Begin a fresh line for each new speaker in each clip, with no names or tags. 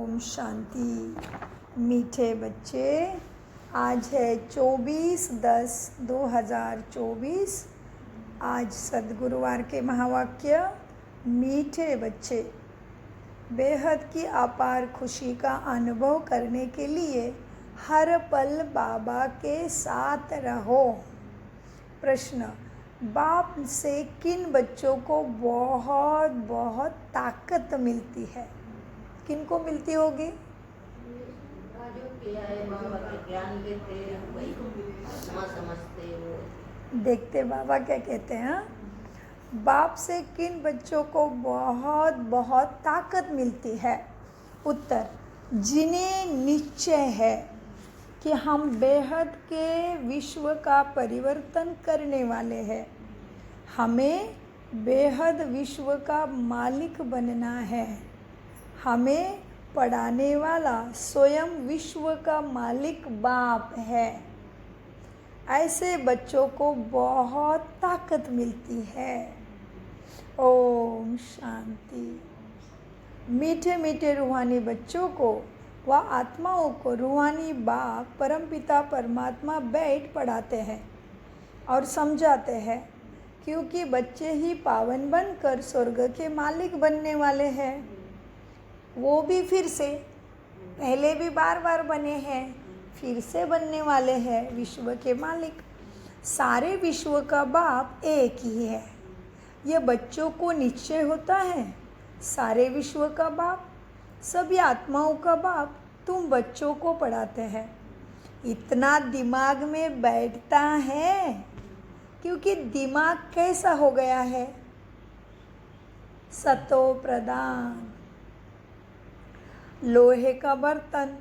ओम शांति। मीठे बच्चे, आज है 24/10/2024। आज सद्गुरुवार के महावाक्य। मीठे बच्चे, बेहद की अपार खुशी का अनुभव करने के लिए हर पल बाबा के साथ रहो। प्रश्न, बाप से किन बच्चों को बहुत बहुत ताकत मिलती है? किन को मिलती होगी? देखते बाबा क्या कहते हैं। बाप से किन बच्चों को बहुत बहुत ताकत मिलती है? उत्तर, जिन्हें निश्चय है कि हम बेहद के विश्व का परिवर्तन करने वाले हैं। हमें बेहद विश्व का मालिक बनना है। हमें पढ़ाने वाला स्वयं विश्व का मालिक बाप है। ऐसे बच्चों को बहुत ताकत मिलती है। ओम शांति। मीठे मीठे रूहानी बच्चों को व आत्माओं को रूहानी बाप परमपिता परमात्मा बैठ पढ़ाते हैं और समझाते हैं, क्योंकि बच्चे ही पावन बनकर स्वर्ग के मालिक बनने वाले हैं। वो भी फिर से, पहले भी बार बार बने हैं, फिर से बनने वाले हैं विश्व के मालिक। सारे विश्व का बाप एक ही है। ये बच्चों को निश्चय होता है। सारे विश्व का बाप, सभी आत्माओं का बाप तुम बच्चों को पढ़ाते हैं। इतना दिमाग में बैठता है क्योंकि दिमाग कैसा हो गया है? सतो प्रधान, लोहे का बर्तन,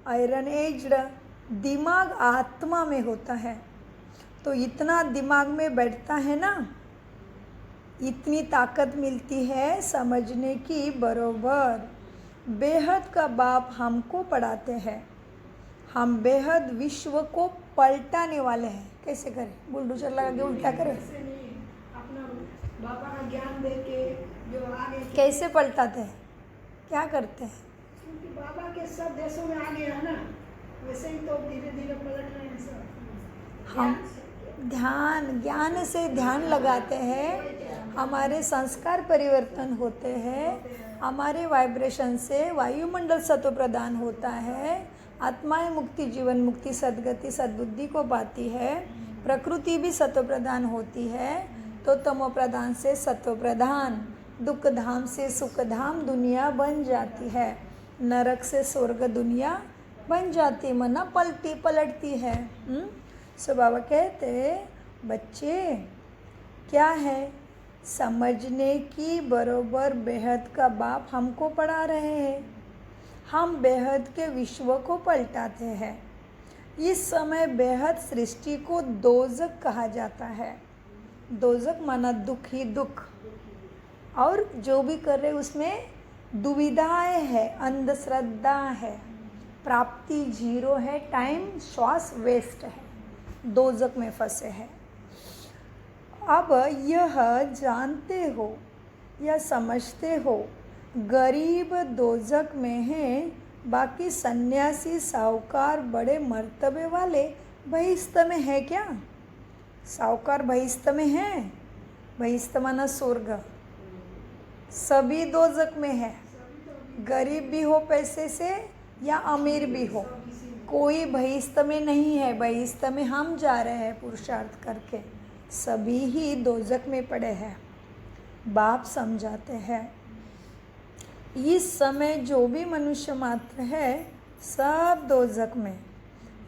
आयरन एज्ड। दिमाग आत्मा में होता है, तो इतना दिमाग में बैठता है ना, इतनी ताकत मिलती है समझने की। बरोबर बेहद का बाप हमको पढ़ाते हैं। हम बेहद विश्व को पलटाने वाले हैं। कैसे करें? बुलडोजर लगा के उल्टा करें?
अपना बाबा का ज्ञान देके जो आगे
कैसे पलटाते हैं? क्या करते हैं?
क्योंकि बाबा के सब देशों में आगे है ना, वैसे ही तो धीरे धीरे पलट रहे हैं सब।
हम ज्ञान से ध्यान लगाते हैं, हमारे संस्कार परिवर्तन होते हैं, हमारे वाइब्रेशन से वायुमंडल सत्व प्रदान होता है, आत्माएं मुक्ति, जीवन मुक्ति, सद्गति, सद्बुद्धि को पाती है, प्रकृति भी सत्व प्रदान होती है, तो तमो प्रदान से सत्व प्रधान, दुख धाम से सुख धाम दुनिया बन जाती है, नरक से स्वर्ग दुनिया बन जाती, मना पलटती है। सो बाबा कहते, बच्चे क्या है? समझने की बरोबर बेहद का बाप हमको पढ़ा रहे हैं। हम बेहद के विश्व को पलटाते हैं। इस समय बेहद सृष्टि को दोजक कहा जाता है। दोजक माना दुख ही दुख, और जो भी कर रहे उसमें दुविधाएं है, अंधश्रद्धा है, प्राप्ति जीरो है, टाइम श्वास वेस्ट है, दोजक में फंसे हैं। अब यह जानते हो या समझते हो, गरीब दोजक में हैं, बाकी सन्यासी साहूकार बड़े मर्तबे वाले बहिस्त में है क्या? साहूकार बहिस्त में है। बहिस्त माना स्वर्ग। सभी दोजक में है। गरीब भी हो पैसे से या अमीर भी हो, कोई बहिस्त में नहीं है। बहिस्त में हम जा रहे हैं पुरुषार्थ करके। सभी ही दोजक में पड़े हैं। बाप समझाते हैं, इस समय जो भी मनुष्य मात्र है सब दोजक में।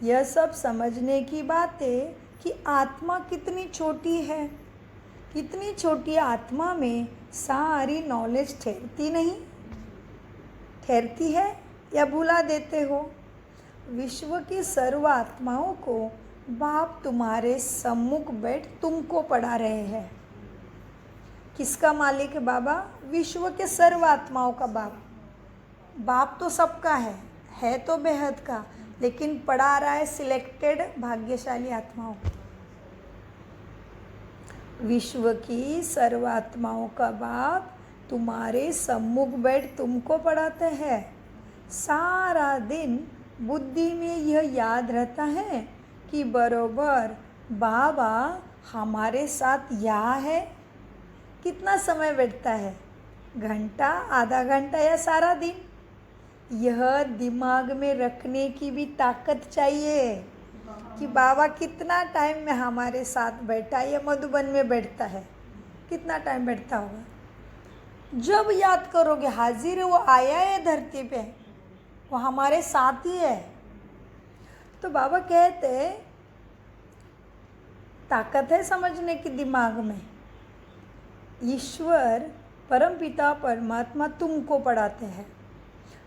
यह सब समझने की बात है कि आत्मा कितनी छोटी है। कितनी छोटी आत्मा में सारी नॉलेज ठहरती नहीं? ठहरती है या भुला देते हो? विश्व की सर्व आत्माओं को बाप तुम्हारे सम्मुख बैठ तुमको पढ़ा रहे हैं। किसका मालिक है बाबा? विश्व के सर्व आत्माओं का बाप। बाप तो सबका है तो बेहद का, लेकिन पढ़ा रहा है सिलेक्टेड भाग्यशाली आत्माओं। विश्व की सर्व आत्माओं का बाप तुम्हारे सम्मुख बैठ तुमको पढ़ाते हैं। सारा दिन बुद्धि में यह याद रहता है कि बरोबर बाबा हमारे साथ यहाँ है। कितना समय बैठता है? घंटा, आधा घंटा या सारा दिन? यह दिमाग में रखने की भी ताकत चाहिए कि बाबा कितना टाइम में हमारे साथ बैठा है। या मधुबन में बैठता है, कितना टाइम बैठता होगा? जब याद करोगे हाजिर है, वो आया है धरती पे, वो हमारे साथ ही है। तो बाबा कहते ताकत है समझने की दिमाग में। ईश्वर परमपिता परमात्मा तुमको पढ़ाते हैं।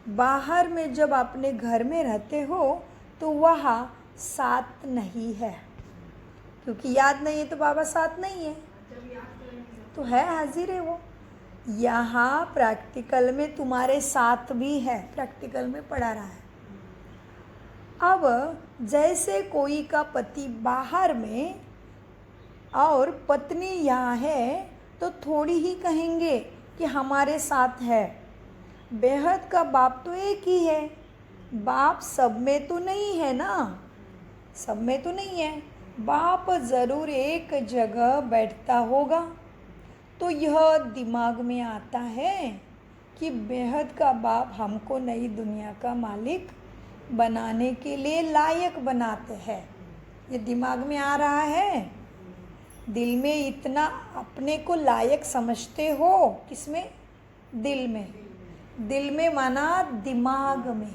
बाहर में जब अपने घर में रहते हो तो वहाँ साथ नहीं है, क्योंकि याद नहीं है तो बाबा साथ नहीं है, तो है हाजिर है वो। यहाँ प्रैक्टिकल में तुम्हारे साथ भी है, प्रैक्टिकल में पढ़ा रहा है। अब जैसे कोई का पति बाहर में और पत्नी यहाँ है तो थोड़ी ही कहेंगे कि हमारे साथ है। बेहद का बाप तो एक ही है। बाप सब में तो नहीं है ना, सब में तो नहीं है। बाप ज़रूर एक जगह बैठता होगा। तो यह दिमाग में आता है कि बेहद का बाप हमको नई दुनिया का मालिक बनाने के लिए लायक बनाते हैं। ये दिमाग में आ रहा है। दिल में इतना अपने को लायक समझते हो। किसमें? दिल में। दिल में माना दिमाग में।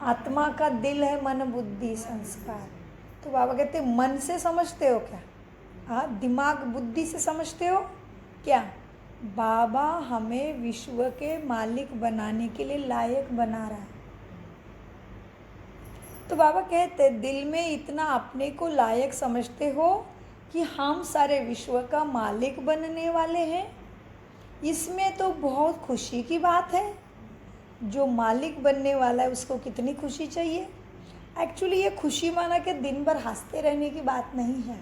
आत्मा का दिल है मन बुद्धि संस्कार। तो बाबा कहते मन से समझते हो क्या? हाँ, दिमाग बुद्धि से समझते हो क्या? बाबा हमें विश्व के मालिक बनाने के लिए लायक बना रहा है। तो बाबा कहते दिल में इतना अपने को लायक समझते हो कि हम सारे विश्व का मालिक बनने वाले हैं। इसमें तो बहुत खुशी की बात है। जो मालिक बनने वाला है उसको कितनी खुशी चाहिए। एक्चुअली ये खुशी माना कि दिन भर हंसते रहने की बात नहीं है।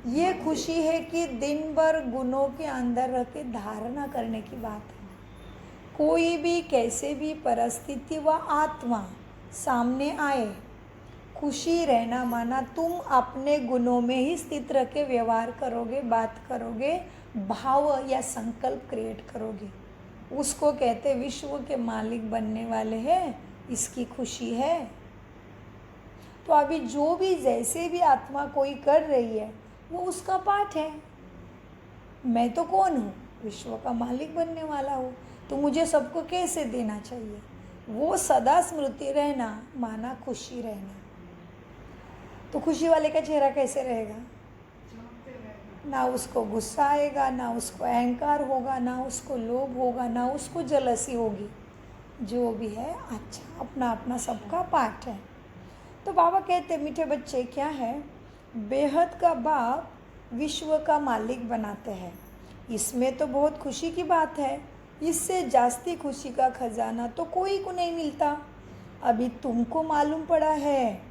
ये खुशी है कि दिन भर गुणों के अंदर रह के धारणा करने की बात है। कोई भी कैसे भी परिस्थिति व आत्मा सामने आए, खुशी रहना माना तुम अपने गुणों में ही स्थित रह के व्यवहार करोगे, बात करोगे, भाव या संकल्प क्रिएट करोगे। उसको कहते विश्व के मालिक बनने वाले हैं, इसकी खुशी है। तो अभी जो भी जैसे भी आत्मा कोई कर रही है वो उसका पाठ है। मैं तो कौन हूँ? विश्व का मालिक बनने वाला हूँ। तो मुझे सबको कैसे देना चाहिए? वो सदा स्मृति रहना माना खुशी रहना। तो खुशी वाले का चेहरा कैसे रहेगा? ना उसको गुस्सा आएगा, ना उसको अहंकार होगा, ना उसको लोभ होगा, ना उसको जलसी होगी। जो भी है अच्छा, अपना अपना सबका पाठ है। तो बाबा कहते मीठे बच्चे क्या है, बेहद का बाप विश्व का मालिक बनाते हैं। इसमें तो बहुत खुशी की बात है। इससे जास्ती खुशी का खजाना तो कोई को नहीं मिलता। अभी तुमको मालूम पड़ा है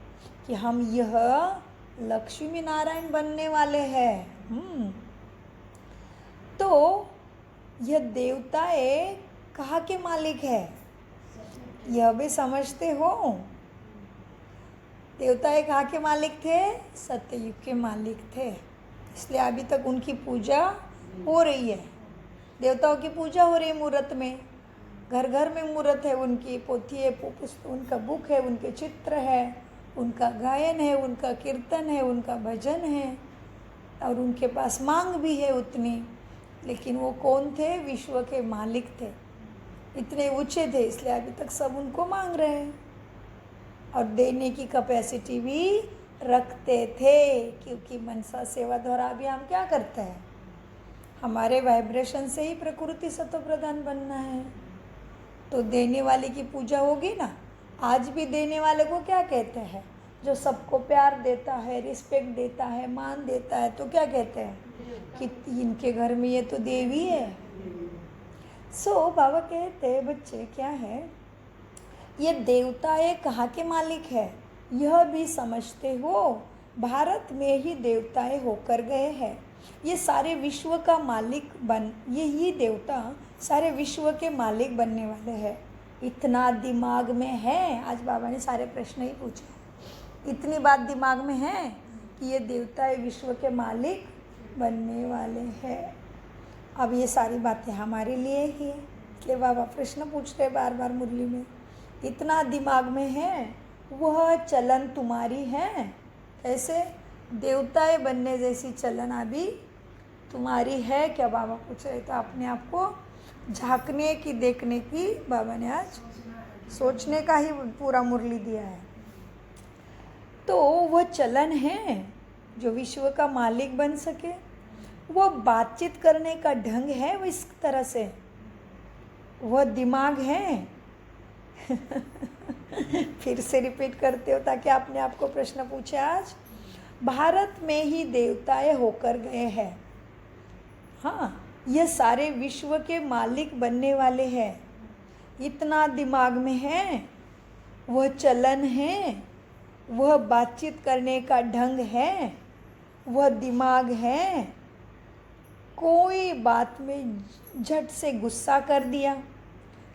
कि हम यह लक्ष्मी नारायण बनने वाले हैं। तो यह देवताएं कहाँ के मालिक है यह भी समझते हो? देवताएं कहाँ के मालिक थे? सत्ययुग के मालिक थे। इसलिए अभी तक उनकी पूजा हो रही है। देवताओं की पूजा हो रही है मूर्त में। घर घर में मूर्त है, उनकी पोथी है, उनका बुक है, उनके चित्र है, उनका गायन है, उनका कीर्तन है, उनका भजन है, और उनके पास मांग भी है उतनी। लेकिन वो कौन थे? विश्व के मालिक थे। इतने ऊंचे थे, इसलिए अभी तक सब उनको मांग रहे हैं और देने की कैपेसिटी भी रखते थे। क्योंकि मनसा सेवा द्वारा अभी हम क्या करते हैं? हमारे वाइब्रेशन से ही प्रकृति सत्व प्रधान बनना है। तो देने वाले की पूजा होगी ना। आज भी देने वाले को क्या कहते हैं? जो सबको प्यार देता है, रिस्पेक्ट देता है, मान देता है, तो क्या कहते हैं कि इनके घर में ये तो देवी है। बाबा कहते हैं बच्चे क्या है, ये देवताएं कहाँ के मालिक है यह भी समझते हो। भारत में ही देवताएं होकर गए हैं। ये सारे विश्व का मालिक यही देवता सारे विश्व के मालिक बनने वाले हैं। इतना दिमाग में है, आज बाबा ने सारे प्रश्न ही पूछे, इतनी बात दिमाग में है कि ये देवता विश्व के मालिक बनने वाले हैं। अब ये सारी बातें हमारे लिए ही है, इसलिए बाबा प्रश्न पूछ रहे बार बार मुरली में। इतना दिमाग में है, वह चलन तुम्हारी है, कैसे देवताएं बनने जैसी चलन अभी तुम्हारी है क्या, बाबा पूछ रहे। तो अपने आप को झांकने की, देखने की बाबा ने आज सोचने का ही पूरा मुरली दिया है। तो वह चलन है जो विश्व का मालिक बन सके, वह बातचीत करने का ढंग है वो इस तरह से, वह दिमाग है फिर से रिपीट करते हो ताकि आपने आपको प्रश्न पूछे। आज भारत में ही देवताएं होकर गए हैं, हाँ ये सारे विश्व के मालिक बनने वाले हैं। इतना दिमाग में है, वह चलन है, वह बातचीत करने का ढंग है, वह दिमाग है। कोई बात में झट से गुस्सा कर दिया,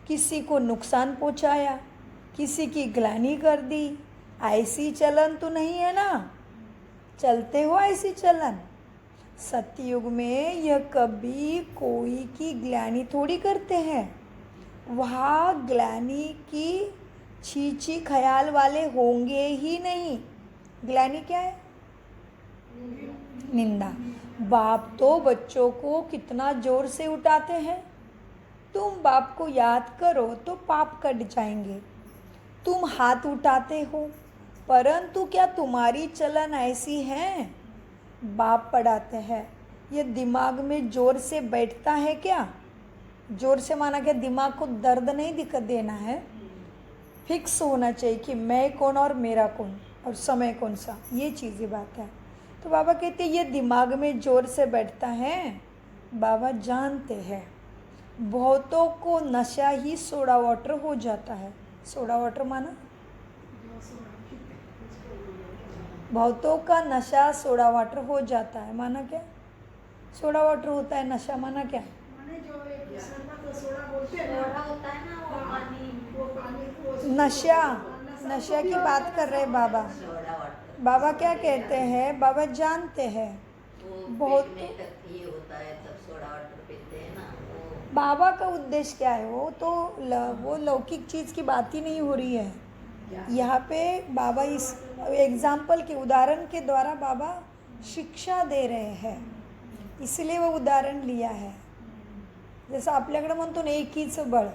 किसी को नुकसान पहुंचाया, किसी की ग्लानि कर दी, ऐसी चलन तो नहीं है ना, चलते हो ऐसी चलन। सतयुग में यह कभी कोई की ग्लानि थोड़ी करते हैं, वहाँ ग्लानि की छी ख्याल वाले होंगे ही नहीं। ग्लानि क्या है? निंदा। बाप तो बच्चों को कितना जोर से उठाते हैं, तुम बाप को याद करो तो पाप कट जाएंगे। तुम हाथ उठाते हो, परंतु क्या तुम्हारी चलन ऐसी है? बाप पढ़ाते हैं, ये दिमाग में जोर से बैठता है क्या? जोर से माना क्या, दिमाग को दर्द नहीं दिक्कत देना है, फिक्स होना चाहिए कि मैं कौन और मेरा कौन और समय कौन सा, ये चीज़ी बात है। तो बाबा कहते हैं ये दिमाग में जोर से बैठता है। बाबा जानते हैं बहुतों को नशा ही सोडा वाटर हो जाता है। सोडा वाटर माना, बहुतों का नशा सोडा वाटर हो जाता है, माना क्या? सोडा वाटर होता है नशा, माना क्या?
माने जो एक शरबत सोडा बोलते हैं ना,
होता है ना वो पानी,
वो पानी
नशा की बात कर रहे बाबा। बाबा क्या कहते हैं, बाबा जानते हैं बहुत।
ये होता है तब सोडा वाटर पीते हैं ना वो।
बाबा का उद्देश्य क्या है, वो तो वो लौकिक चीज़ की बात ही नहीं हो रही है यहाँ पे। बाबा इस एग्जाम्पल के, उदाहरण के द्वारा बाबा शिक्षा दे रहे हैं, इसलिए वो उदाहरण लिया है। जसं आपल्याकडे म्हणतो ना एकीचं बळ,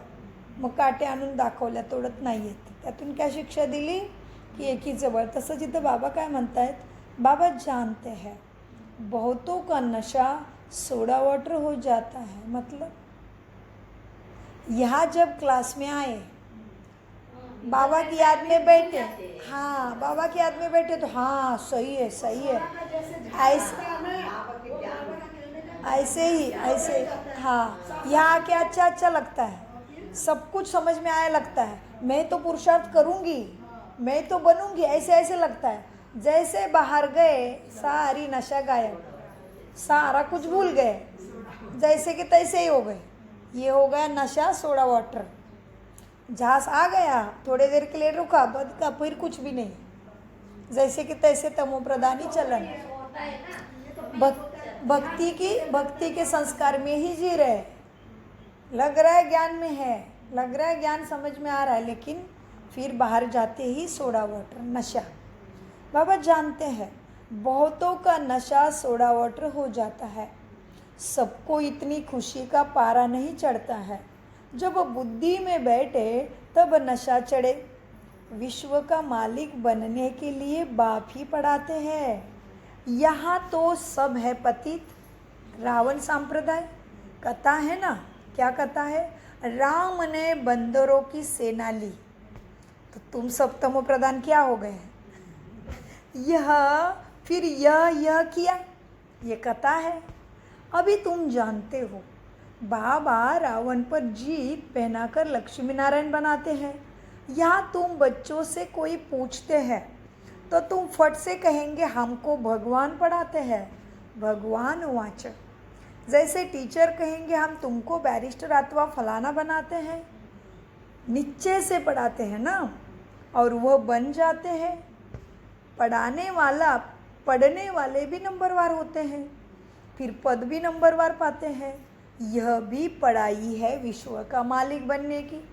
मग काटे आणून दाखवल्या तोडत नाही येत, त्यातून क्या शिक्षा दिली की एकीचं बळ। तसं जिथं बाबा काय म्हणतायत, बाबा जानते हैं बहुतों का नशा सोडा वाटर हो जाता है। मतलब यहाँ जब क्लास में आए, बाबा की याद में बैठे, हाँ बाबा की याद में बैठे तो हाँ सही है ऐसे ही हाँ, यहाँ आके अच्छा लगता है, सब कुछ समझ में आया लगता है, मैं तो पुरुषार्थ करूँगी, मैं तो बनूंगी, ऐसे लगता है। जैसे बाहर गए सारी नशा गायब, सारा कुछ भूल गए, जैसे कि तैसे ही हो गए। ये हो गया नशा सोडा वाटर। जहाज आ गया, थोड़ी देर के लिए रुका, बदका, फिर कुछ भी नहीं, जैसे कि तैसे तमो प्रधानी चलन। भक्ति के संस्कार में ही जी रहे, लग रहा है ज्ञान में है, लग रहा है ज्ञान समझ में आ रहा है, लेकिन फिर बाहर जाते ही सोडा वाटर, नशा। बाबा जानते हैं बहुतों का नशा सोडा वाटर हो जाता है। सबको इतनी खुशी का पारा नहीं चढ़ता है। जब बुद्धि में बैठे तब नशा चढ़े। विश्व का मालिक बनने के लिए बाप ही पढ़ाते हैं। यहाँ तो सब है पतित। रावण संप्रदाय कथा है ना, क्या कथा है? राम ने बंदरों की सेना ली तो तुम सब तमो प्रधान क्या हो गए? फिर यह किया, ये कथा है। अभी तुम जानते हो बाबा रावण पर जीत पहनाकर लक्ष्मी नारायण बनाते हैं। यहाँ तुम बच्चों से कोई पूछते हैं तो तुम फट से कहेंगे हमको भगवान पढ़ाते हैं, भगवान वाच। जैसे टीचर कहेंगे हम तुमको बैरिस्टर अथवा फलाना बनाते हैं, नीचे से पढ़ाते हैं ना, और वह बन जाते हैं। पढ़ने वाले भी नंबरवार होते हैं, फिर पद भी नंबरवार पाते हैं। यह भी पढ़ाई है विश्व का मालिक बनने की।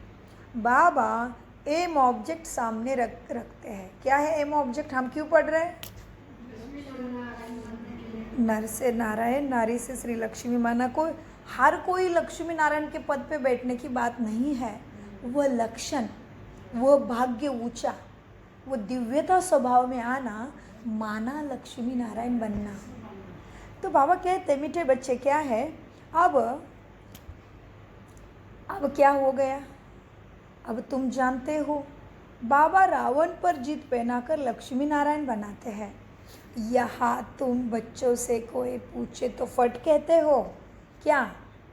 बाबा एम ऑब्जेक्ट सामने रखते हैं। क्या है एम ऑब्जेक्ट? हम क्यों पढ़ रहे हैं? नर से नारायण, नारी से श्री लक्ष्मी माना। हर कोई लक्ष्मी नारायण के पद पे बैठने की बात नहीं है। वह लक्षण, वह भाग्य ऊंचा, वो दिव्यता स्वभाव में आना माना लक्ष्मी नारायण बनना। तो बाबा कहते मीठे बच्चे क्या है, अब क्या हो गया? अब तुम जानते हो, बाबा रावण पर जीत पहनाकर लक्ष्मी नारायण बनाते हैं। यहाँ तुम बच्चों से कोई पूछे तो फट कहते हो क्या?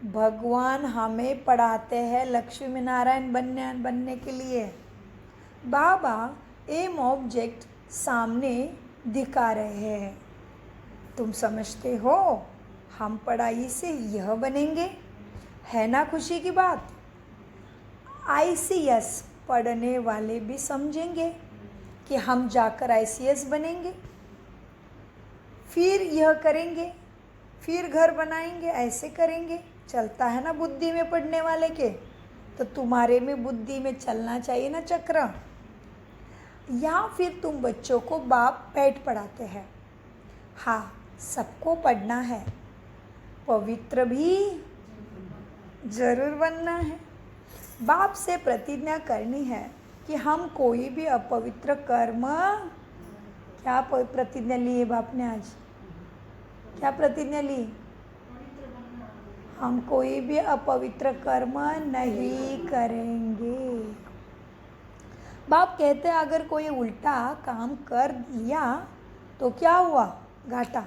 भगवान हमें पढ़ाते हैं लक्ष्मी नारायण बनने के लिए। बाबा एम ऑब्जेक्ट सामने दिखा रहे हैं। तुम समझते हो हम पढ़ाई से यह बनेंगे, है ना खुशी की बात? ICS पढ़ने वाले भी समझेंगे कि हम जाकर ICS बनेंगे, फिर यह करेंगे, फिर घर बनाएंगे, ऐसे करेंगे। चलता है ना बुद्धि में पढ़ने वाले के, तो तुम्हारे में बुद्धि में चलना चाहिए ना चक्र। या फिर तुम बच्चों को बाप बैठ पढ़ाते हैं। हाँ, सबको पढ़ना है, पवित्र भी जरूर बनना है। बाप से प्रतिज्ञा करनी है कि हम कोई भी अपवित्र कर्म, क्या प्रतिज्ञा ली है बाप ने आज? क्या प्रतिज्ञा ली? हम कोई भी अपवित्र कर्म नहीं करेंगे। बाप कहते हैं अगर कोई उल्टा काम कर लिया तो क्या हुआ? घाटा।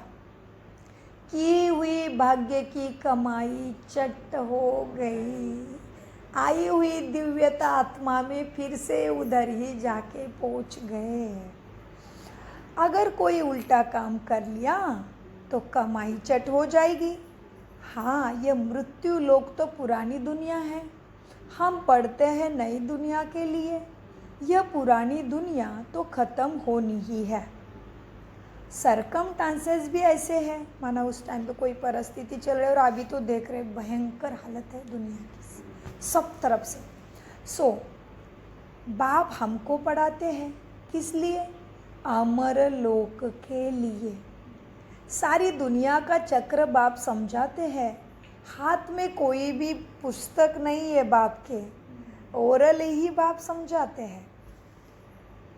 की हुई भाग्य की कमाई चट हो गई। आई हुई दिव्यता आत्मा में फिर से उधर ही जाके पहुंच गए। अगर कोई उल्टा काम कर लिया तो कमाई चट हो जाएगी। हाँ, ये मृत्यु लोक तो पुरानी दुनिया है, हम पढ़ते हैं नई दुनिया के लिए। यह पुरानी दुनिया तो ख़त्म होनी ही है। सरकमस्टांसेस भी ऐसे हैं, माना उस टाइम पे कोई परिस्थिति चल रही है, और अभी तो देख रहे भयंकर हालत है दुनिया की सब तरफ से। सो बाप हमको पढ़ाते हैं किस लिए? अमर लोक के लिए। सारी दुनिया का चक्र बाप समझाते हैं। हाथ में कोई भी पुस्तक नहीं है बाप के, ओरल ही बाप समझाते हैं।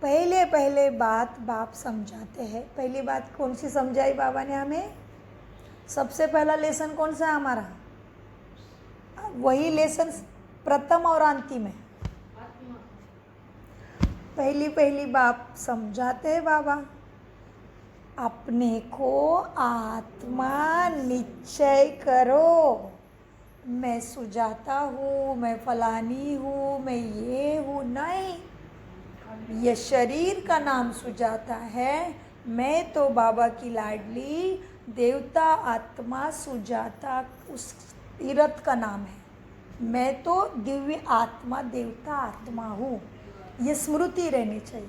पहले बात बाप समझाते हैं। पहली बात कौन सी समझाई बाबा ने हमें? सबसे पहला लेसन कौन सा है हमारा? वही लेसन प्रथम और अंतिम है। पहली बात समझाते हैं बाबा, अपने को आत्मा निश्चय करो। मैं सुजाता हूँ, मैं फलानी हूँ, मैं ये हूँ, नहीं। यह शरीर का नाम सुजाता है, मैं तो बाबा की लाडली देवता आत्मा सुजाता उस तीर्थ का नाम है। मैं तो दिव्य आत्मा देवता आत्मा हूँ, ये स्मृति रहनी चाहिए।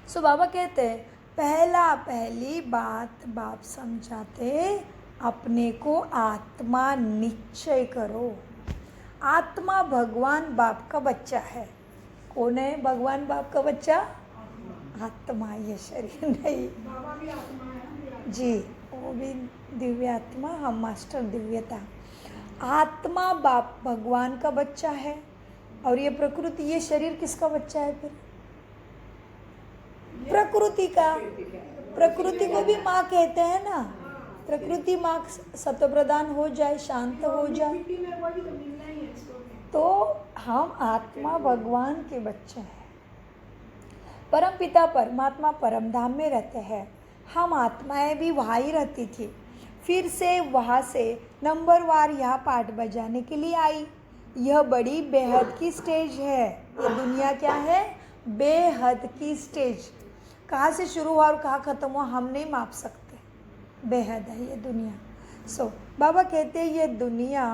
सो बाबा कहते हैं पहली बात बाप समझाते, अपने को आत्मा निश्चय करो। आत्मा भगवान बाप का बच्चा है। कौन है भगवान बाप का बच्चा? आत्मा, ये शरीर नहीं।
बाबा भी आत्मा है
जी, वो भी दिव्य आत्मा, हम मास्टर दिव्यता। आत्मा बाप भगवान का बच्चा है, और ये प्रकृति, ये शरीर किसका बच्चा है फिर? प्रकृति का। प्रकृति को भी माँ कहते हैं ना। प्रकृति माँ सत्वप्रधान हो जाए, शांत हो जाए, तो हम आत्मा भगवान के बच्चे हैं। परम पिता परमात्मा परम धाम में रहते हैं। हम आत्माएं भी वहाँ ही रहती थी, फिर से वहाँ से नंबरवार यहाँ पाठ बजाने के लिए आई। यह बड़ी बेहद की स्टेज है। ये दुनिया क्या है? बेहद की स्टेज। कहाँ से शुरू हुआ और कहाँ ख़त्म हुआ हम नहीं माप सकते। बेहद है ये दुनिया। सो बाबा कहते हैं ये दुनिया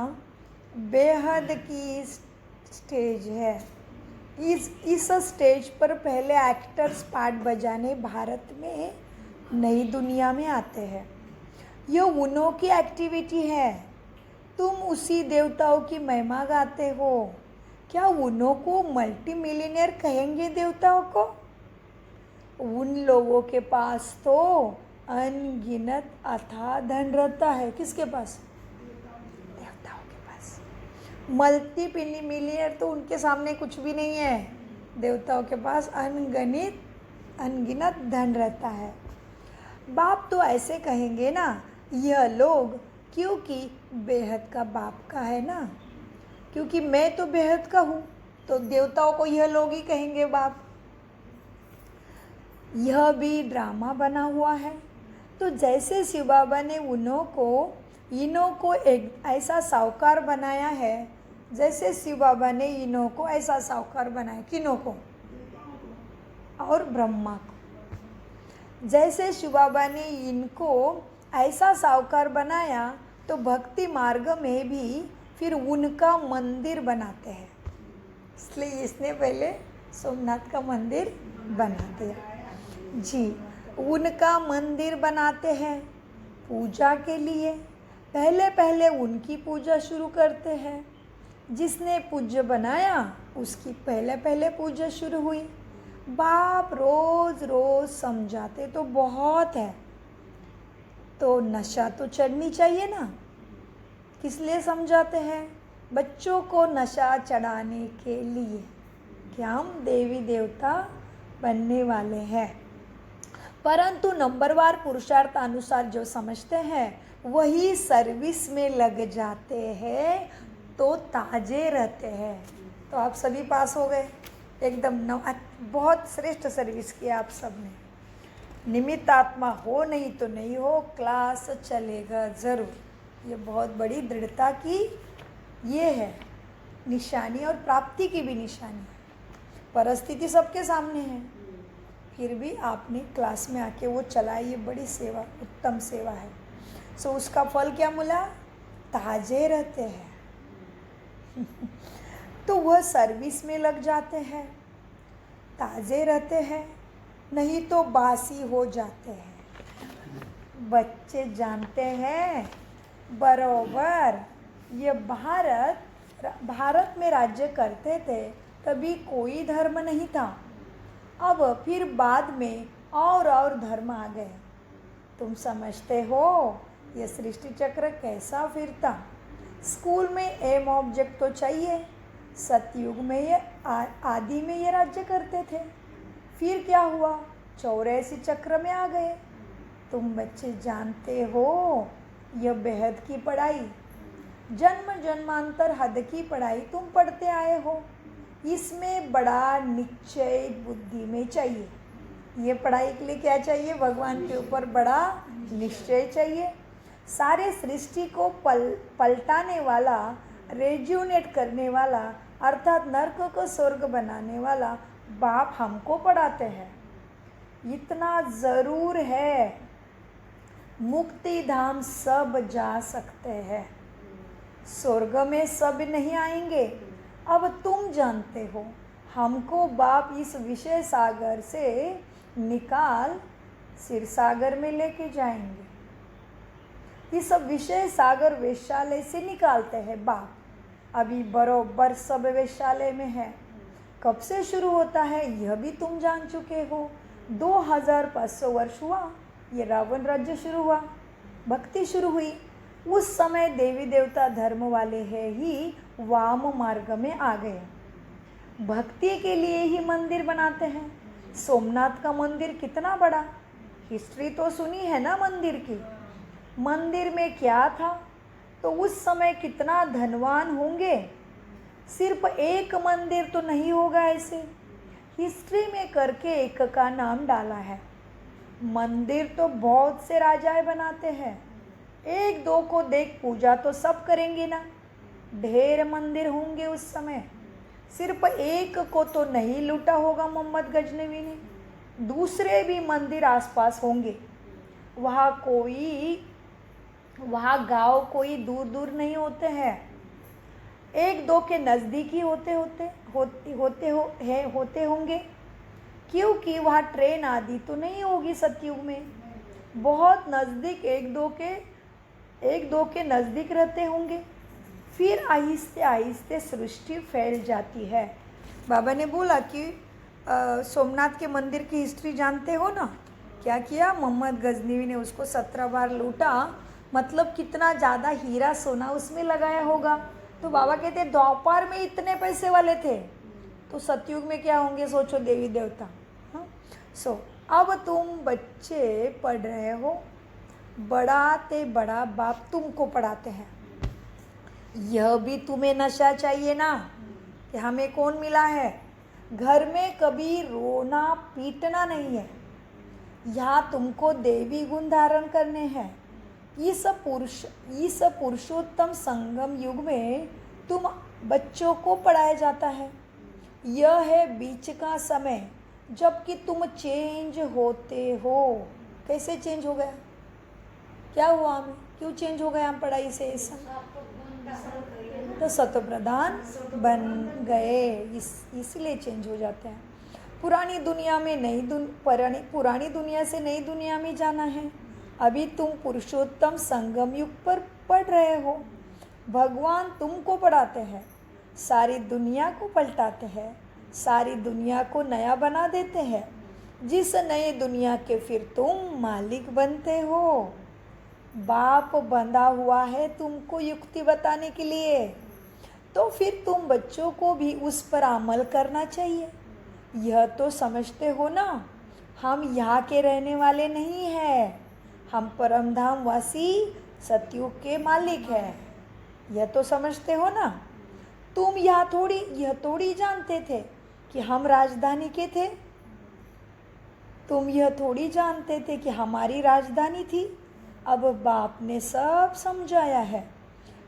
बेहद की स्टेज है। इस स्टेज पर पहले एक्टर्स पार्ट बजाने भारत में नई दुनिया में आते हैं। यह उन्हों की एक्टिविटी है। तुम उसी देवताओं की महिमा गाते हो। क्या उन्हों को मल्टी मिलियनेयर कहेंगे देवताओं को? उन लोगों के पास तो अनगिनत अथाह धन रहता है। किसके पास? देवताओं के पास। मल्टी मिलियनेयर तो उनके सामने कुछ भी नहीं है। देवताओं के पास अनगिनत धन रहता है। बाप तो ऐसे कहेंगे ना, यह लोग, क्योंकि बेहद का बाप का है ना, क्योंकि मैं तो बेहद का हूँ, तो देवताओं को यह लोग ही कहेंगे बाप। यह भी ड्रामा बना हुआ है। तो जैसे शिव बाबा ने इन्हों को एक ऐसा साहूकार बनाया है, जैसे शिव बाबा ने इन्हों को ऐसा साहूकार बनाया। किन्हों को? और ब्रह्मा को। जैसे शिव बाबा ने इनको ऐसा साहूकार बनाया, तो भक्ति मार्ग में भी फिर उनका मंदिर बनाते हैं। इसलिए इसने पहले सोमनाथ का मंदिर बना दिया जी। उनका मंदिर बनाते हैं पूजा के लिए। पहले उनकी पूजा शुरू करते हैं। जिसने पूज्य बनाया उसकी पहले पूजा शुरू हुई। बाप रोज समझाते तो बहुत है, तो नशा तो चढ़नी चाहिए ना। किस लिए समझाते हैं? बच्चों को नशा चढ़ाने के लिए कि हम देवी देवता बनने वाले हैं। परंतु नंबरवार पुरुषार्थ अनुसार जो समझते हैं वही सर्विस में लग जाते हैं, तो ताजे रहते हैं। तो आप सभी पास हो गए एकदम। बहुत श्रेष्ठ सर्विस किया आप सब ने। निमित्त आत्मा हो नहीं तो नहीं हो, क्लास चलेगा ज़रूर। ये बहुत बड़ी दृढ़ता की ये है निशानी, और प्राप्ति की भी निशानी है। परिस्थिति सबके सामने है, फिर भी आपने क्लास में आके वो चलाई, ये बड़ी सेवा, उत्तम सेवा है। सो उसका फल क्या मिला? ताजे रहते हैं। तो वह सर्विस में लग जाते हैं, ताजे रहते हैं, नहीं तो बासी हो जाते हैं। बच्चे जानते हैं बरोबर, ये भारत में राज्य करते थे तभी कोई धर्म नहीं था। अब फिर बाद में और धर्म आ गए। तुम समझते हो ये सृष्टि चक्र कैसा फिरता? स्कूल में एम ऑब्जेक्ट तो चाहिए। सतयुग में ये आदि में ये राज्य करते थे, फिर क्या हुआ? 84 चक्र में आ गए। तुम बच्चे जानते हो यह बेहद की पढ़ाई, जन्म जन्मांतर हद की पढ़ाई तुम पढ़ते आए हो। इसमें बड़ा निश्चय बुद्धि में चाहिए। ये पढ़ाई के लिए क्या चाहिए? भगवान के ऊपर बड़ा निश्चय चाहिए। सारे सृष्टि को पलटाने वाला, रेज्यूनेट करने वाला, अर्थात नर्क को स्वर्ग बनाने वाला बाप हमको पढ़ाते हैं। इतना ज़रूर है, मुक्ति धाम सब जा सकते हैं, स्वर्ग में सब नहीं आएंगे। अब तुम जानते हो हमको बाप इस विषय सागर से निकाल सिर सागर में लेके जाएंगे। इस विषय सागर वेश्यालय से निकालते हैं बाप। अभी बरोबर सब वेश्यालय में है। कब से शुरू होता है यह भी तुम जान चुके हो। 2500 वर्ष हुआ ये रावण राज्य शुरू हुआ, भक्ति शुरू हुई। उस समय देवी देवता धर्म वाले है ही वाम मार्ग में आ गए। भक्ति के लिए ही मंदिर बनाते हैं। सोमनाथ का मंदिर कितना बड़ा, हिस्ट्री तो सुनी है ना मंदिर की। मंदिर में क्या था, तो उस समय कितना धनवान होंगे। सिर्फ एक मंदिर तो नहीं होगा ऐसे, हिस्ट्री में करके एक का नाम डाला है। मंदिर तो बहुत से राजाएं बनाते हैं, एक दो को देख पूजा तो सब करेंगे ना। ढेर मंदिर होंगे उस समय, सिर्फ एक को तो नहीं लूटा होगा मोहम्मद गजनवी ने। दूसरे भी मंदिर आसपास होंगे। वहाँ गांव कोई दूर दूर नहीं होते हैं। एक दो के नज़दीकी होते होंगे, क्योंकि वहाँ ट्रेन आदि तो नहीं होगी सतयुग में। बहुत नज़दीक एक दो के नज़दीक रहते होंगे। फिर आहिस्ते आहिस्ते सृष्टि फैल जाती है। बाबा ने बोला कि सोमनाथ के मंदिर की हिस्ट्री जानते हो ना, क्या किया मोहम्मद गजनवी ने, उसको 17 बार लूटा, मतलब कितना ज़्यादा हीरा सोना उसमें लगाया होगा। तो बाबा कहते द्वापर में इतने पैसे वाले थे, तो सतयुग में क्या होंगे सोचो, देवी देवता। हाँ, अब तुम बच्चे पढ़ रहे हो, बड़ाते बड़ा बाप तुमको पढ़ाते हैं। यह भी तुम्हें नशा चाहिए ना कि हमें कौन मिला है। घर में कभी रोना पीटना नहीं है, यहाँ तुमको देवी गुण धारण करने हैं। इस पुरुषोत्तम संगम युग में तुम बच्चों को पढ़ाया जाता है। यह है बीच का समय जबकि तुम चेंज होते हो। कैसे चेंज हो गया, क्या हुआ हमें, क्यों चेंज हो गया हम पढ़ाई से? इस तो सतो प्रधान बन गए, इसलिए चेंज हो जाते हैं। पुरानी दुनिया में पुरानी दुनिया से नई दुनिया में जाना है। अभी तुम पुरुषोत्तम संगम युग पर पढ़ रहे हो। भगवान तुमको पढ़ाते हैं, सारी दुनिया को पलटाते हैं, सारी दुनिया को नया बना देते हैं। जिस नए दुनिया के फिर तुम मालिक बनते हो। बाप बंधा हुआ है तुमको युक्ति बताने के लिए, तो फिर तुम बच्चों को भी उस पर अमल करना चाहिए। यह तो समझते हो ना, हम यहाँ के रहने वाले नहीं हैं, हम परमधाम वासी सतयुग के मालिक हैं। यह तो समझते हो ना। तुम यह थोड़ी जानते थे कि हम राजधानी के थे। तुम यह थोड़ी जानते थे कि हमारी राजधानी थी। अब बाप ने सब समझाया है।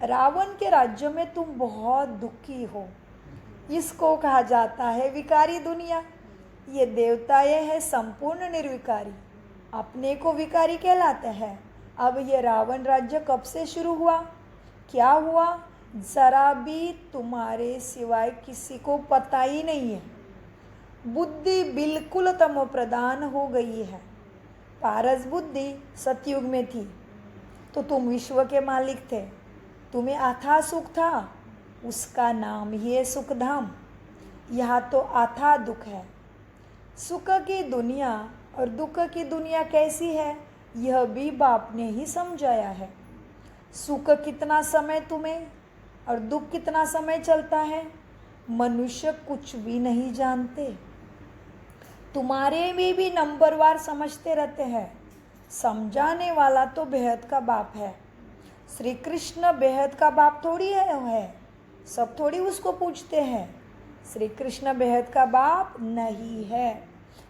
रावण के राज्य में तुम बहुत दुखी हो। इसको कहा जाता है विकारी दुनिया। ये देवता ये है संपूर्ण निर्विकारी, अपने को विकारी कहलाते हैं। अब ये रावण राज्य कब से शुरू हुआ, क्या हुआ, जरा भी तुम्हारे सिवाय किसी को पता ही नहीं है। बुद्धि बिल्कुल तमो प्रधान हो गई है। पारस बुद्धि सतयुग में थी तो तुम विश्व के मालिक थे, तुम्हें अथाह सुख था, उसका नाम ही है सुखधाम। यहाँ तो अथाह दुख है। सुख की दुनिया और दुख की दुनिया कैसी है, यह भी बाप ने ही समझाया है। सुख कितना समय तुम्हें और दुख कितना समय चलता है, मनुष्य कुछ भी नहीं जानते। तुम्हारे भी नंबरवार समझते रहते हैं। समझाने वाला तो बेहद का बाप है। श्री कृष्ण बेहद का बाप थोड़ी है, सब थोड़ी उसको पूछते हैं। श्री कृष्ण बेहद का बाप नहीं है।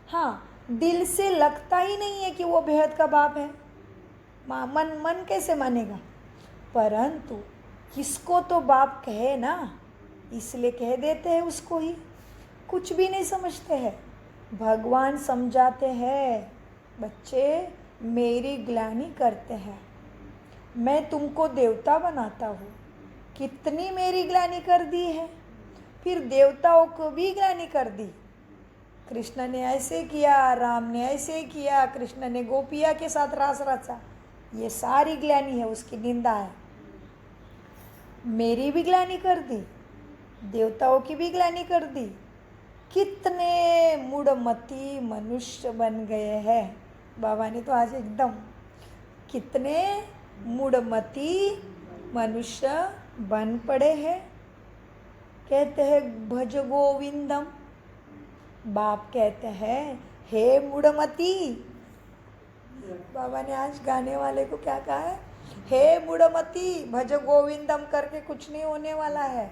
हाँ, दिल से लगता ही नहीं है कि वो बेहद का बाप है। मन कैसे मानेगा, परंतु किसको तो बाप कहे ना, इसलिए कह देते हैं उसको ही। कुछ भी नहीं समझते हैं। भगवान समझाते हैं, बच्चे मेरी ग्लानि करते हैं, मैं तुमको देवता बनाता हूँ। कितनी मेरी ग्लानि कर दी है, फिर देवताओं को भी ग्लानि कर दी। कृष्ण ने ऐसे किया, राम ने ऐसे किया, कृष्ण ने गोपिया के साथ रास रचा, ये सारी ग्लानि है, उसकी निंदा है। मेरी भी ग्लानि कर दी, देवताओं की भी ग्लानि कर दी। कितने मूढ़मती मनुष्य बन गए हैं। बाबा ने तो आज एकदम, कितने मूढ़मती मनुष्य बन पड़े हैं। कहते हैं भज गोविंदम, बाप कहते हैं हे मूढ़मती। बाबा ने आज गाने वाले को क्या कहा है, हे मूढ़मती भज गोविंदम करके कुछ नहीं होने वाला है।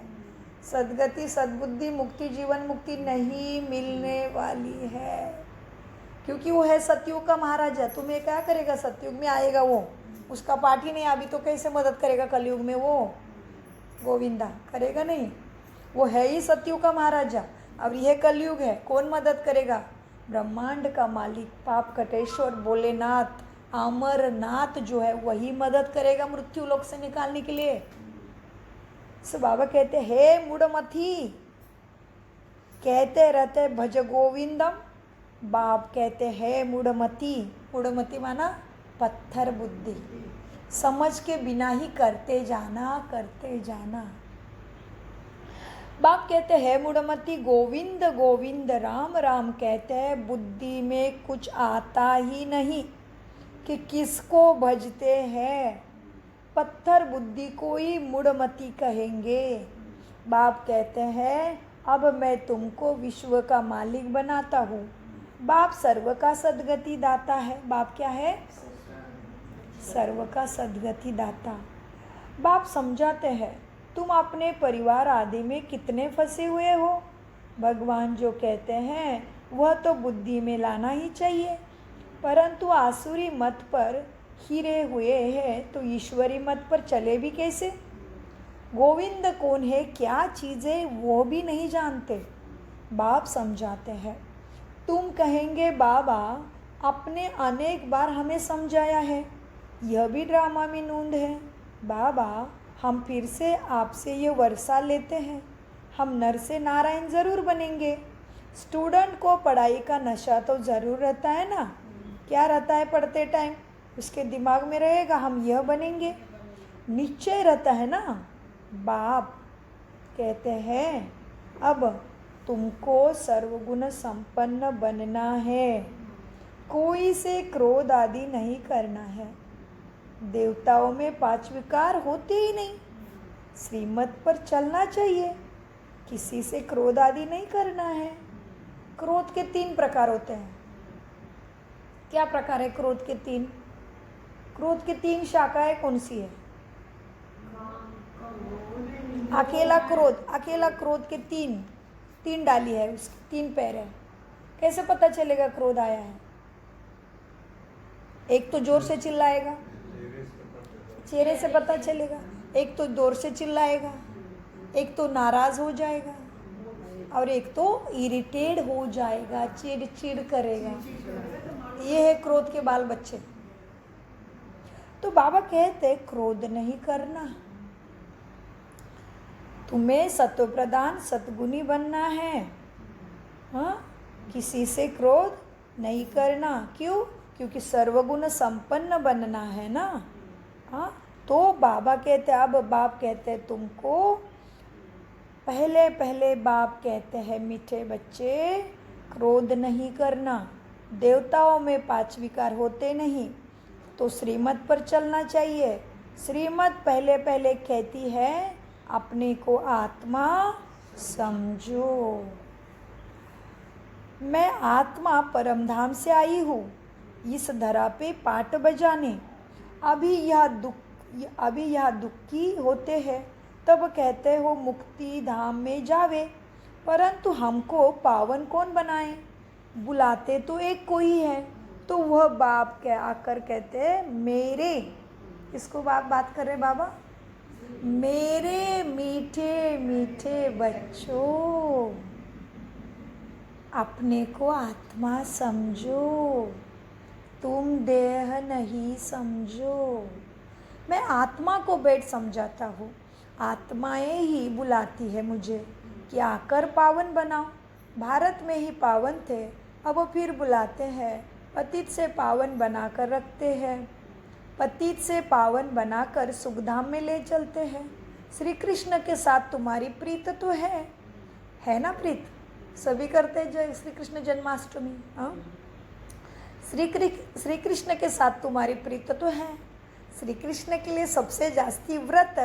सद्गति सद्बुद्धि मुक्ति जीवन मुक्ति नहीं मिलने वाली है, क्योंकि वो है सतयुग का महाराजा। तुम्हें क्या करेगा, सतयुग में आएगा वो, उसका पाठ ही नहीं, अभी तो कैसे मदद करेगा कलयुग में वो गोविंदा, करेगा नहीं। वो है ही सतयुग का महाराजा, अब यह कलयुग है, कौन मदद करेगा, ब्रह्मांड का मालिक पाप कटेश्वर भोलेनाथ अमरनाथ जो है वही मदद करेगा मृत्यु लोक से निकालने के लिए। सो बाबा कहते हे मूढ़मती, कहते रहते भज गोविंदम। बाप कहते हैं मूढ़मती, मूढ़मती माना पत्थर बुद्धि, समझ के बिना ही करते जाना करते जाना। बाप कहते हैं मूढ़मती गोविंद गोविंद राम राम, कहते हैं बुद्धि में कुछ आता ही नहीं कि किसको भजते हैं। पत्थर बुद्धि को ही मूढ़मती कहेंगे। बाप कहते हैं अब मैं तुमको विश्व का मालिक बनाता हूँ। बाप सर्व का सद्गति दाता है। बाप क्या है? सर्व का सद्गति दाता। बाप समझाते हैं तुम अपने परिवार आदि में कितने फंसे हुए हो। भगवान जो कहते हैं वह तो बुद्धि में लाना ही चाहिए, परंतु आसुरी मत पर हिरे हुए हैं तो ईश्वरी मत पर चले भी कैसे। गोविंद कौन है, क्या चीज़ें वो भी नहीं जानते। बाप समझाते हैं तुम कहेंगे बाबा आपने अनेक बार हमें समझाया है, यह भी ड्रामा में नूंद है। बाबा हम फिर से आपसे ये वर्षा लेते हैं, हम नर से नारायण ज़रूर बनेंगे। स्टूडेंट को पढ़ाई का नशा तो ज़रूर रहता है ना, क्या रहता है पढ़ते टाइम, उसके दिमाग में रहेगा हम यह बनेंगे, निश्चय रहता है ना। बाप कहते हैं अब तुमको सर्वगुण संपन्न बनना है, कोई से क्रोध आदि नहीं करना है। देवताओं में 5 विकार होते ही नहीं, श्रीमत पर चलना चाहिए, किसी से क्रोध आदि नहीं करना है। क्रोध के 3 प्रकार होते हैं। क्या प्रकार है क्रोध के 3? क्रोध के 3 शाखाएं कौन सी है? अकेला क्रोध के 3 डाली है, उसकी 3 पैर है। कैसे पता चलेगा क्रोध आया है? एक तो जोर से चिल्लाएगा, चेहरे से पता चलेगा। एक तो जोर से चिल्लाएगा, एक तो नाराज हो जाएगा, और एक तो इरिटेट हो जाएगा, चिड़ करेगा। ये है क्रोध के बाल बच्चे। तो बाबा कहते क्रोध नहीं करना, तुम्हें सत्व प्रधान सतगुणी बनना है। हाँ, किसी से क्रोध नहीं करना। क्यों? क्योंकि सर्वगुण संपन्न बनना है ना। हाँ, तो बाबा कहते अब बाप कहते तुमको पहले बाप कहते हैं मीठे बच्चे क्रोध नहीं करना। देवताओं में 5 विकार होते नहीं, तो श्रीमत पर चलना चाहिए। श्रीमत पहले कहती है अपने को आत्मा समझो। मैं आत्मा परमधाम से आई हूँ इस धरा पे पाठ बजाने। अभी यह दुखी होते हैं, तब कहते हो मुक्ति धाम में जावे, परंतु हमको पावन कौन बनाए? बुलाते तो एक कोई है, तो वह बाप के आकर कहते मेरे, इसको बात कर रहे बाबा, मेरे मीठे मीठे बच्चों अपने को आत्मा समझो, तुम देह नहीं समझो। मैं आत्मा को बैठ समझाता हूँ, आत्माएं ही बुलाती है मुझे कि आकर पावन बनाओ। भारत में ही पावन थे, अब फिर बुलाते हैं, पतित से पावन बनाकर रखते हैं, पतित से पावन बनाकर सुखधाम में ले चलते हैं। श्री कृष्ण के साथ तुम्हारी प्रीत तो है ना प्रीत? सभी करते हैं जय श्री कृष्ण जन्माष्टमी। हाँ, श्री कृष्ण के साथ तुम्हारी प्रीत तो है। श्री कृष्ण के लिए सबसे जास्ती व्रत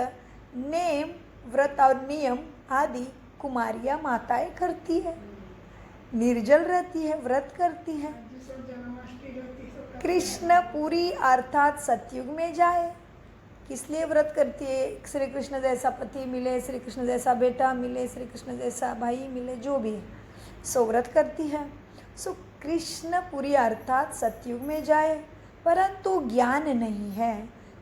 और नियम आदि कुमारियाँ माताएं करती है, निर्जल रहती है, व्रत करती है। कृष्ण पूरी अर्थात सतयुग में जाए, किस लिए व्रत करती है? श्री कृष्ण जैसा पति मिले, श्री कृष्ण जैसा बेटा मिले, श्री कृष्ण जैसा भाई मिले, जो भी है सो व्रत करती है। सो कृष्ण पूरी अर्थात सतयुग में जाए, परंतु ज्ञान नहीं है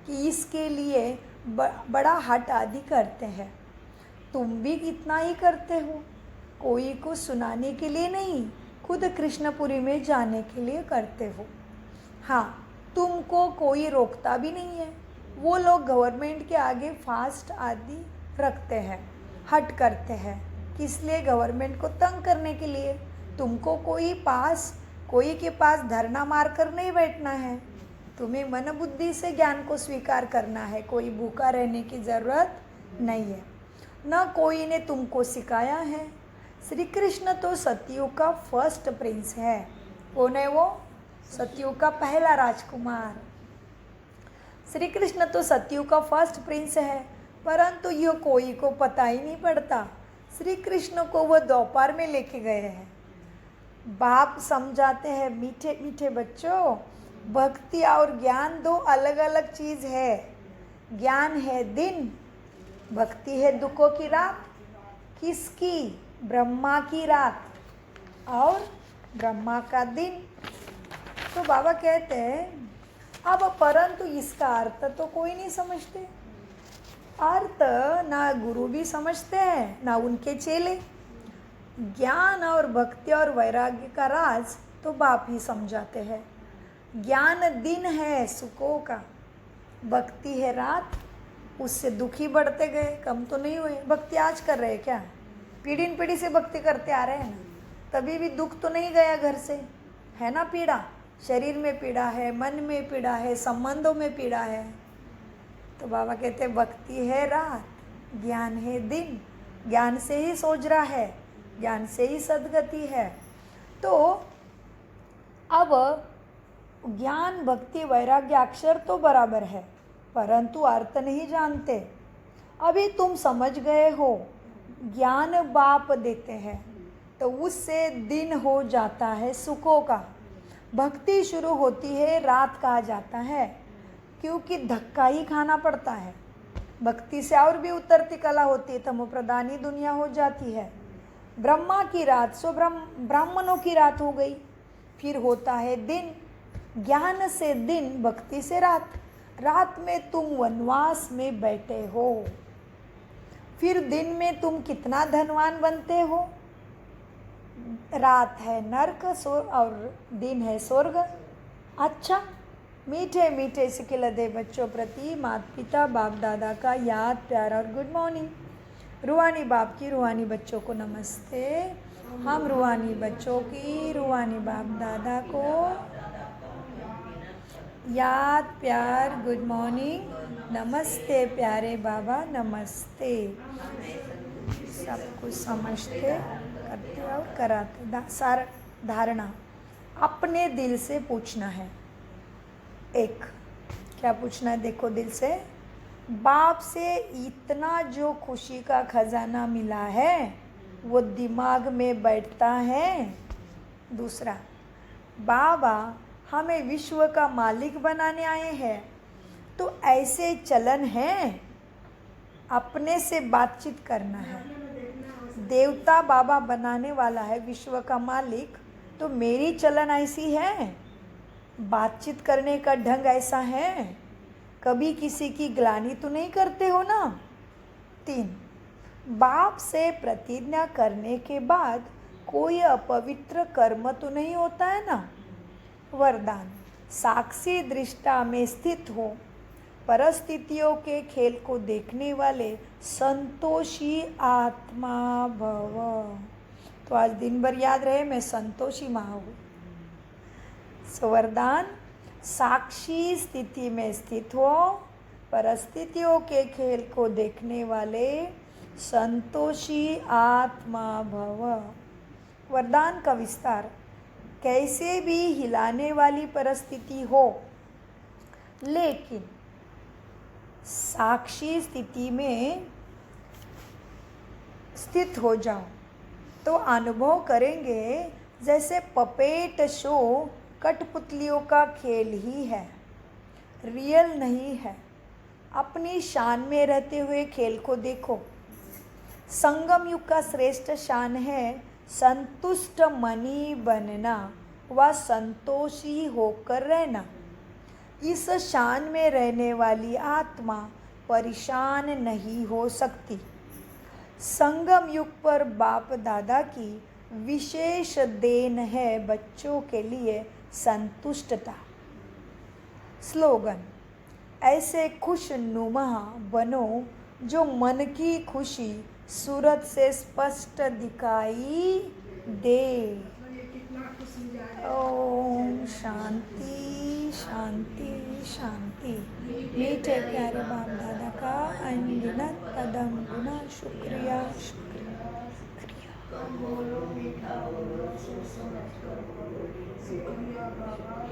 कि इसके लिए बड़ा हट आदि करते हैं। तुम भी इतना ही करते हो, कोई को सुनाने के लिए नहीं, खुद कृष्णपुरी में जाने के लिए करते हो। हाँ, तुमको कोई रोकता भी नहीं है। वो लोग गवर्नमेंट के आगे फास्ट आदि रखते हैं, हट करते हैं। किस लिए? गवर्नमेंट को तंग करने के लिए। तुमको कोई के पास धरना मार कर नहीं बैठना है, तुम्हें मन बुद्धि से ज्ञान को स्वीकार करना है। कोई भूखा रहने की ज़रूरत नहीं है, न कोई ने तुमको सिखाया है। श्री कृष्ण तो सतयुग का फर्स्ट प्रिंस है। कौन है वो? सतयुग का पहला राजकुमार। श्री कृष्ण तो सतयुग का फर्स्ट प्रिंस है, परंतु यह कोई को पता ही नहीं पड़ता। श्री कृष्ण को वो द्वापर में लेके गए हैं। बाप समझाते हैं, मीठे मीठे बच्चों, भक्ति और ज्ञान दो अलग अलग चीज़ है। ज्ञान है दिन, भक्ति है दुखों की रात। किसकी? ब्रह्मा की रात और ब्रह्मा का दिन। तो बाबा कहते हैं अब परंतु इसका अर्थ तो कोई नहीं समझते। अर्थ ना गुरु भी समझते हैं ना उनके चेले। ज्ञान और भक्ति और वैराग्य का राज तो बाप ही समझाते हैं। ज्ञान दिन है सुखों का, भक्ति है रात। उससे दुखी बढ़ते गए, कम तो नहीं हुए। भक्ति आज कर रहे क्या? पीढ़ी न पीढ़ी से भक्ति करते आ रहे हैं ना, तभी भी दुख तो नहीं गया घर से, है ना? पीड़ा, शरीर में पीड़ा है, मन में पीड़ा है, संबंधों में पीड़ा है। तो बाबा कहते हैं भक्ति है रात, ज्ञान है दिन। ज्ञान से ही सोच रहा है, ज्ञान से ही सद्गति है। तो अब ज्ञान भक्ति वैराग्य अक्षर तो बराबर है, परंतु अर्थ नहीं जानते। अभी तुम समझ गए हो, ज्ञान बाप देते हैं तो उससे दिन हो जाता है सुखों का। भक्ति शुरू होती है रात कहा जाता है, क्योंकि धक्का ही खाना पड़ता है। भक्ति से और भी उतरती कला होती है, तमोप्रधानी दुनिया हो जाती है। ब्रह्मा की रात सो ब्राह्मणों की रात हो गई, फिर होता है दिन। ज्ञान से दिन, भक्ति से रात। रात में तुम वनवास में बैठे हो, फिर दिन में तुम कितना धनवान बनते हो। रात है नरक और दिन है स्वर्ग। अच्छा, मीठे मीठे सिखिलदे बच्चों प्रति माता पिता बाप दादा का याद प्यार और गुड मॉर्निंग। रूहानी बाप की रूहानी बच्चों को नमस्ते। हम रूहानी बच्चों की रूहानी बाप दादा को याद प्यार गुड मॉर्निंग, नमस्ते प्यारे बाबा, नमस्ते। सब कुछ समझते करते और कराते। सारा धारणा अपने दिल से पूछना है। एक क्या पूछना है? देखो दिल से, बाप से इतना जो खुशी का खजाना मिला है वो दिमाग में बैठता है। दूसरा, बाबा हमें विश्व का मालिक बनाने आए हैं, तो ऐसे चलन है, अपने से बातचीत करना है। देवता बाबा बनाने वाला है, विश्व का मालिक, तो मेरी चलन ऐसी है, बातचीत करने का ढंग ऐसा है, कभी किसी की ग्लानि तो नहीं करते हो ना। 3, बाप से प्रतिज्ञा करने के बाद कोई अपवित्र कर्म तो नहीं होता है ना। वरदान, साक्षी दृष्टा में स्थित हो, परिस्थितियों के खेल को देखने वाले संतोषी आत्मा भव। तो आज दिन भर याद रहे, मैं संतोषी माँ हूँ। वरदान, साक्षी स्थिति में स्थित हो, परिस्थितियों के खेल को देखने वाले संतोषी आत्मा भव। वरदान का विस्तार, कैसे भी हिलाने वाली परिस्थिति हो, लेकिन साक्षी स्थिति में स्थित हो जाओ तो अनुभव करेंगे जैसे पपेट शो कठपुतलियों का खेल ही है, रियल नहीं है। अपनी शान में रहते हुए खेल को देखो। संगम युग का श्रेष्ठ शान है संतुष्ट मनी बनना व संतोषी होकर रहना। इस शान में रहने वाली आत्मा परेशान नहीं हो सकती। संगम युग पर बाप दादा की विशेष देन है बच्चों के लिए संतुष्टता। स्लोगन, ऐसे खुशनुमा बनो जो मन की खुशी सूरत से स्पष्ट दिखाई दे।
ये कितना खुश मिल जाएगा।
ओम शांति शांति शांति। मीठे प्यारे बाप दादा का अनगिनत कदम गुना शुक्रिया शुक्रिया शुक्रिया।
बोलो मीठा बोलो, शुक्रिया बाबा।